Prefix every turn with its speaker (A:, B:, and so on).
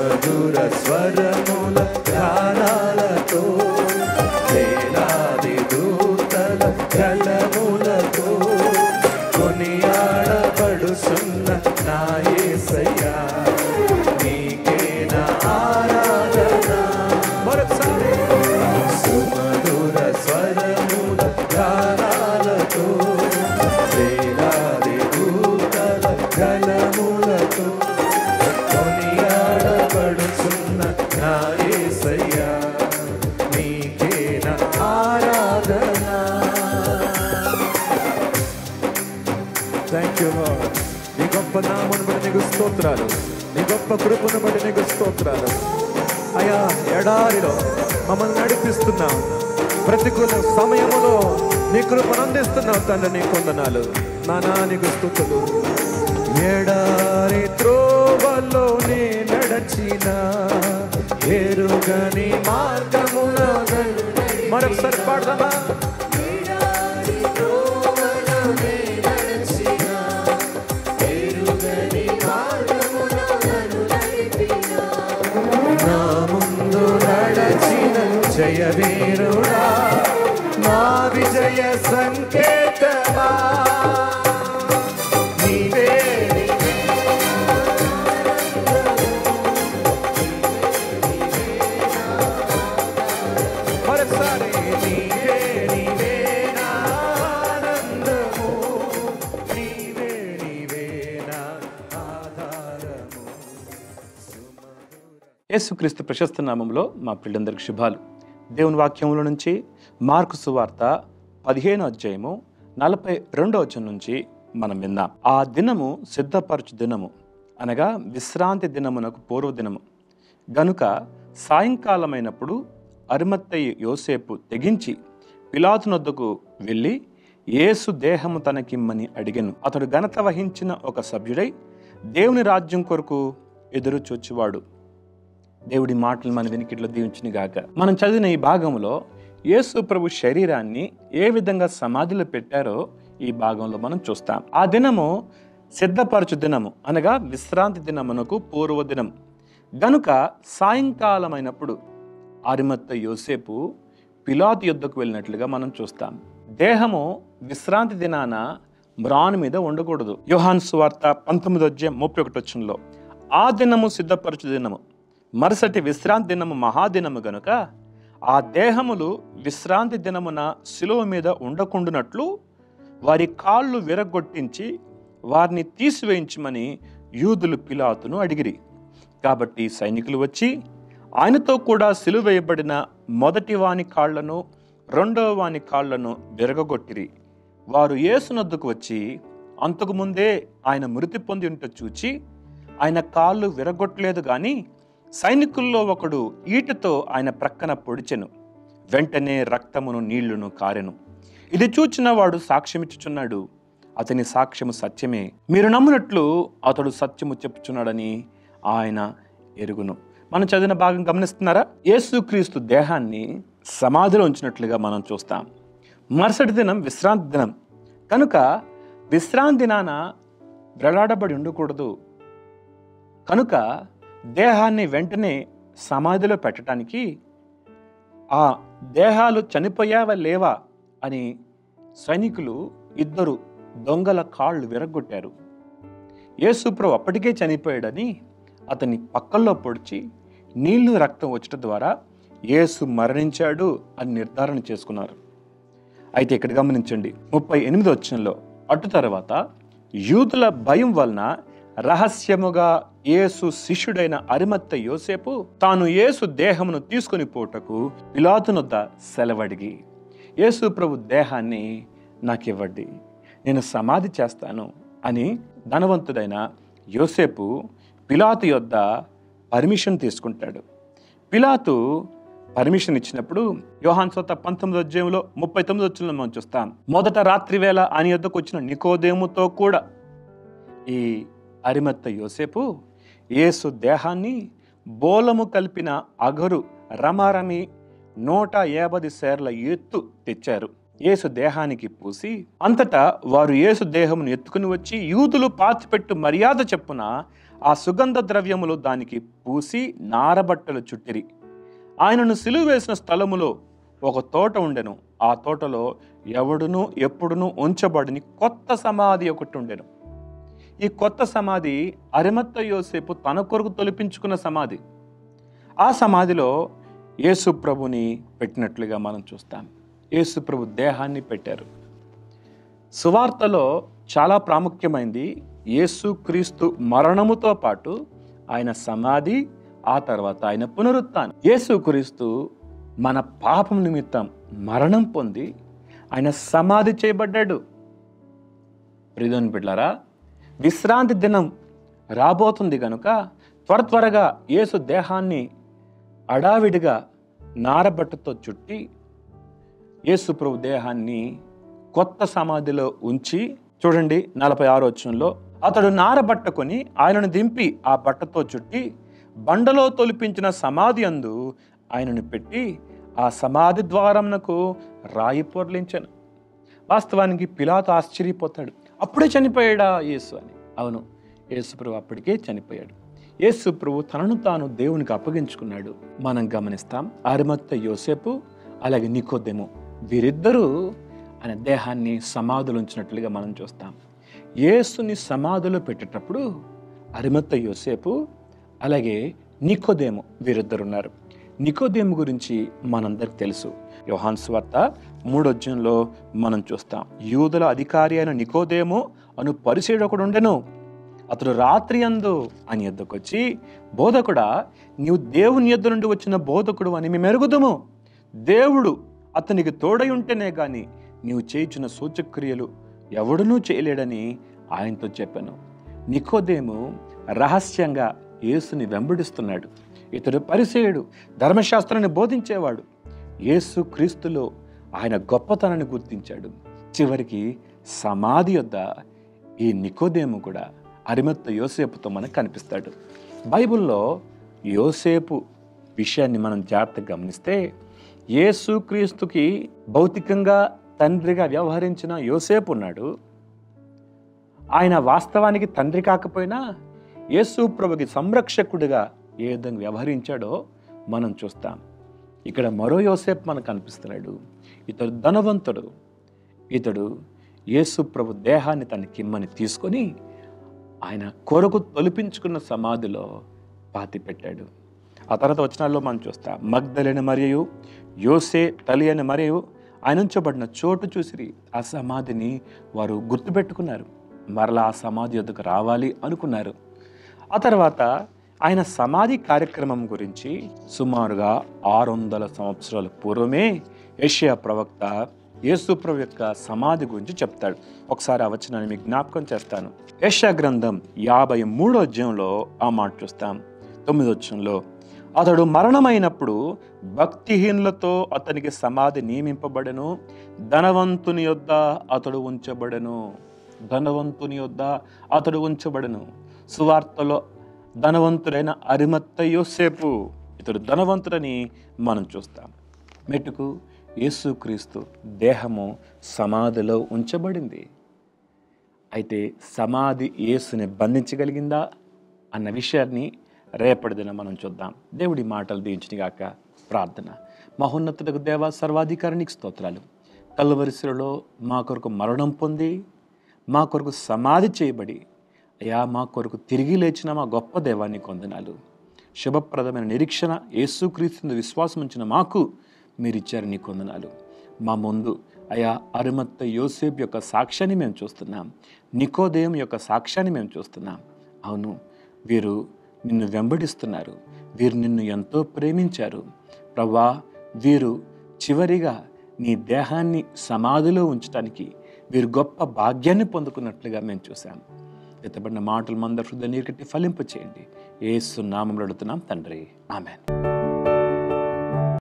A: సుమధుర స్వరముల గానాలతో వేలాది దూతల గళములతో కొనియాడబడుచున్న నా యేసయ్యా నీకే నా ఆరాధన. మరొకసారి సుమధుర స్వరముల గానాలతో వేలాది దూతల గళములతో కొనియాడబడుచున్న నా యేసయ్యా నీకే నా ఆరాధన. Thank you lord. నీ గొప్ప నామమును బట్టి నీకు స్తోత్రాలు, నీ గొప్ప కృపను బట్టి నీకు స్తోత్రాలు. అయ్యా, ఎడారిలో మమ్మల్ని నడిపిస్తున్నావు, ప్రతికూల సమయములో నీ కృపను అందిస్తున్నావు తండ్రి, నీ కొందనాలు నానా నీకు స్తుతులు. ఎడారి త్రోవలో నే నడచిన ఎరుగని మార్గమున మరొకసారి పాడదామా. నా ముందు నడచిన జయవీరుడా, మా విజయ సంకేతమా నీవే. మరొకసారి నీవే నీవే నా ఆనందము, నీవే నీవే నా ఆధారము.
B: యేసుక్రీస్తు ప్రశస్త నామంలో మా పిల్లలందరికీ శుభాలు. దేవుని వాక్యముల నుంచి మార్కు సువార్త 15వ అధ్యాయము 42వ వచనం నుంచి మనం విన్నాం. ఆ దినము సిద్ధపరచు దినము, అనగా విశ్రాంతి దినమునకు పూర్వ దినము గనుక సాయంకాలమైనప్పుడు అరిమత్తయి యోసేపు తెగించి పిలాతునొద్దకు వెళ్ళి యేసు దేహము తనకిమ్మని అడిగెను. అతడు ఘనత వహించిన ఒక సభ్యుడై దేవుని రాజ్యం కొరకు ఎదురు చూచువాడు. దేవుడి మాటలు మన వెనుకిట్లో దీవించును గాక. మనం చదివిన ఈ భాగంలో యేసు ప్రభు శరీరాన్ని ఏ విధంగా సమాధిలో పెట్టారో ఈ భాగంలో మనం చూస్తాం. ఆ దినము సిద్ధపరచు దినము, అనగా విశ్రాంతి దినమునకు పూర్వ దినం గనుక సాయంకాలమైనప్పుడు అరిమత్తయి యోసేపు పిలాతు యుద్ధకు వెళ్ళినట్లుగా మనం చూస్తాం. దేహము విశ్రాంతి దినాన మ్రాను మీద ఉండకూడదు. యోహాను సువార్త 19:31 ఆ దినము సిద్ధపరచు దినము, మరుసటి విశ్రాంతి దినము మహాదినము గనుక ఆ దేహములు విశ్రాంతి దినమున శిలువ మీద ఉండకుండునట్లు వారి కాళ్ళు విరగొట్టించి వారిని తీసివేయించమని యూదులు పిలాతును అడిగిరి. కాబట్టి సైనికులు వచ్చి ఆయనతో కూడా సిలువ వేయబడిన మొదటి వాని కాళ్లను రెండవ వాని కాళ్లను విరగొట్టిరి. వారు యేసునొద్దకు వచ్చి అంతకుముందే ఆయన మృతి పొంది ఉంట చూచి ఆయన కాళ్ళు విరగొట్టలేదు గాని సైనికుల్లో ఒకడు ఈటతో ఆయన ప్రక్కన పొడిచెను. వెంటనే రక్తమును నీళ్లును కారెను. ఇది చూచిన వాడు సాక్ష్యమిచ్చుచున్నాడు. అతని సాక్ష్యము సత్యమే, మీరు నమ్మునట్లు అతడు సత్యము చెప్పుచున్నాడని ఆయన ఎరుగును. మనం చదివిన భాగం గమనిస్తున్నారా? యేసుక్రీస్తు దేహాన్ని సమాధిలో ఉంచినట్లుగా మనం చూస్తాం. మరుసటి దినం విశ్రాంతి దినం కనుక విశ్రాంతి దినాన వ్రేలాడబడి ఉండకూడదు. కనుక దేహాన్ని వెంటనే సమాధిలో పెట్టడానికి ఆ దేహాలు చనిపోయావా లేవా అని సైనికులు ఇద్దరు దొంగల కాళ్ళు విరగొట్టారు. యేసుప్రభు అప్పటికే చనిపోయాడని అతని పక్కల్లో పొడిచి నీళ్లు రక్తం వచ్చటం ద్వారా యేసు మరణించాడు అని నిర్ధారణ చేసుకున్నారు. అయితే ఇక్కడ గమనించండి, 38వ వచనంలో అటు తర్వాత యూదుల భయం వలన రహస్యముగా యేసు శిష్యుడైన అరిమత్తయి యోసేపు తాను యేసు దేహమును తీసుకొని పోటకు పిలాతునొద్ద సెలవడిగి, యేసు ప్రభు దేహాన్ని నాకివ్వండి, నేను సమాధి చేస్తాను అని ధనవంతుడైన యోసేపు పిలాతు యొద్ద పర్మిషన్ తీసుకుంటాడు. పిలాతు పర్మిషన్ ఇచ్చినప్పుడు యోహాను సువార్త 19వ అధ్యాయంలో 39వ వచనంలో మనం చూస్తాం. మొదట రాత్రి వేళ ఆయన యొద్దకు వచ్చిన నికోదేముతో కూడా ఈ అరిమత్తయి యోసేపు యేసు దేహాన్ని బోలము కలిపిన అగరు రమారమి 150 సేర్ల ఎత్తు తెచ్చారు. యేసు దేహానికి పూసి అంతటా వారు యేసు దేహమును ఎత్తుకుని వచ్చి యూదులు పాతిపెట్టు మర్యాద చెప్పున ఆ సుగంధ ద్రవ్యములు దానికి పూసి నారబట్టలు చుట్టిరి. ఆయనను సిలువ వేసిన స్థలములో ఒక తోట ఉండెను. ఆ తోటలో ఎవడును ఎప్పుడునూ ఉంచబడిని కొత్త సమాధి ఒకటి ఉండెను. ఈ కొత్త సమాధి అరిమత్త యోసేపు తన కొరకు తొలిపించుకున్న సమాధి. ఆ సమాధిలో యేసు ప్రభుని పెట్టినట్లుగా మనం చూస్తాం. యేసు ప్రభు దేహాన్ని పెట్టారు. సువార్తలో చాలా ప్రాముఖ్యమైనది యేసు క్రీస్తు మరణముతో పాటు ఆయన సమాధి, ఆ తర్వాత ఆయన పునరుత్థానం. యేసు క్రీస్తు మన పాపం నిమిత్తం మరణం పొంది ఆయన సమాధి చేయబడ్డాడు. ప్రియమైన బిడ్డలారా, విశ్రాంతి దినం రాబోతుంది కనుక త్వరగా యేసు దేహాన్ని అడావిడిగా నారబట్టతో చుట్టి యేసు ప్రభు దేహాన్ని కొత్త సమాధిలో ఉంచి, చూడండి 46వ వచనంలో, అతడు నారబట్టకొని ఆయనను దింపి ఆ బట్టతో చుట్టి బండలో తొలిపించిన సమాధి అందు ఆయనను పెట్టి ఆ సమాధి ద్వారమునకు రాయి పొర్లించెను. వాస్తవానికి పిలాతు ఆశ్చర్యపోతాడు, అప్పుడే చనిపోయాడా యేసు అని. అవును, యేసు ప్రభు అప్పటికే చనిపోయాడు. యేసు ప్రభు తనను తాను దేవునికి అప్పగించుకున్నాడు. మనం గమనిస్తాం, అరిమత్త యోసేపు అలాగే నికోదేము వీరిద్దరూ ఆయన దేహాన్ని సమాధిలో ఉంచినట్లుగా మనం చూస్తాం. యేసుని సమాధిలో పెట్టేటప్పుడు అరిమత్త యోసేపు అలాగే నికోదేము వీరిద్దరు ఉన్నారు. నికోదేము గురించి మనందరికి తెలుసు. యోహాను సువార్త 3వ అధ్యాయంలో మనం చూస్తాం. యూదుల అధికారి అయిన నికోదేము అను పరిసయ్యుడు ఒకడు ఉండెను. అతడు రాత్రి యందు ఆయన యొద్దకు వచ్చి, బోధకుడా, నీవు దేవుని యొద్ద నుండి వచ్చిన బోధకుడు అని మేము ఎరుగుదుము. దేవుడు అతనికి తోడై ఉంటేనే గాని నీవు చేయుచున్న సూచక్రియలు ఎవడునూ చేయలేడని ఆయనతో చెప్పాను. నికోదేము రహస్యంగా యేసుని వెంబడిస్తున్నాడు. ఇతడు పరిసయ్యుడు, ధర్మశాస్త్రాన్ని బోధించేవాడు. యేసు క్రీస్తులో ఆయన గొప్పతనాన్ని గుర్తించాడు. చివరికి సమాధి యొద్ద ఈ నికోదేము కూడా అరిమత్త యోసేపుతో మనకు కనిపిస్తాడు. బైబిల్లో యోసేపు విషయాన్ని మనం జాగ్రత్తగా గమనిస్తే, యేసు క్రీస్తుకి భౌతికంగా తండ్రిగా వ్యవహరించిన యోసేపు ఉన్నాడు. ఆయన వాస్తవానికి తండ్రి కాకపోయినా యేసు ప్రభుకి సంరక్షకుడిగా ఏ విధంగా వ్యవహరించాడో మనం చూస్తాం. ఇక్కడ మరో యోసేపు మనకు కనిపిస్తున్నాడు. ఇతడు ధనవంతుడు. ఇతడు యేసు ప్రభు దేహాన్ని తనకిమ్మని తీసుకొని ఆయన కొరకు తొలిపించుకున్న సమాధిలో పాతి పెట్టాడు. ఆ తర్వాత వచనాల్లో మనం చూస్తాం, మగ్దలేని మరియు యోసే తల్లి అని మరియు ఆయన ఉంచబడిన చోటు చూసిరి. ఆ సమాధిని వారు గుర్తుపెట్టుకున్నారు. మరలా ఆ సమాధి వద్దకు రావాలి అనుకున్నారు. ఆ తర్వాత ఆయన సమాధి కార్యక్రమం గురించి సుమారుగా 600 సంవత్సరాల పూర్వమే యెషయా ప్రవక్త యేసు ప్రభు యొక్క సమాధి గురించి చెప్తాడు. ఒకసారి ఆ వచనాన్ని మీకు జ్ఞాపకం చేస్తాను. యెషయా గ్రంథం 53వ అధ్యాయంలో ఆ మాట చూస్తాం. 9వ వచనంలో, అతడు మరణమైనప్పుడు భక్తిహీనులతో అతనికి సమాధి నియమింపబడెను, ధనవంతుని యొద్ద అతడు ఉంచబడెను. ధనవంతుని యొద్ద అతడు ఉంచబడెను. సువార్తలో ధనవంతుడైన అరిమత్త యోసేపు, ఇతడు ధనవంతుడని మనం చూస్తాం. మెట్టుకు యేసుక్రీస్తు దేహము సమాధిలో ఉంచబడింది. అయితే సమాధి యేసుని బంధించగలిగిందా అన్న విషయాన్ని రేపటి దిన మనం చూద్దాం. దేవుడి మాటలు దీవించుగాక. ప్రార్థన. మహోన్నతుడకు దేవ, సర్వాధికారానికి స్తోత్రాలు. కల్వరిశిలలో మా కొరకు మరణం పొంది మా కొరకు సమాధి చేయబడి అయ్యా మా కొరకు తిరిగి లేచిన మా గొప్ప దేవాన్ని వందనాలు. శుభప్రదమైన నిరీక్షణ యేసుక్రీస్తు విశ్వాసం ఉంచిన మాకు మీరు ఇచ్చారు, నీకు వందనాలు. మా ముందు అయా అరిమత్త యోసేపు యొక్క సాక్ష్యాన్ని మేము చూస్తున్నాం, నికోదేము యొక్క సాక్ష్యాన్ని మేము చూస్తున్నాం. అవును, వీరు నిన్ను వెంబడిస్తున్నారు, వీరు నిన్ను ఎంతో ప్రేమించారు ప్రభువా. వీరు చివరిగా నీ దేహాన్ని సమాధిలో ఉంచడానికి వీరు గొప్ప భాగ్యాన్ని పొందుకున్నట్లుగా మేము చూసాం. ఎత్తబడిన మాటలు మందరి హృదయ నీరు కట్టి ఫలింప చేయండి. యేసు నామములో అడుగుతున్నాం తండ్రి, ఆమేన్.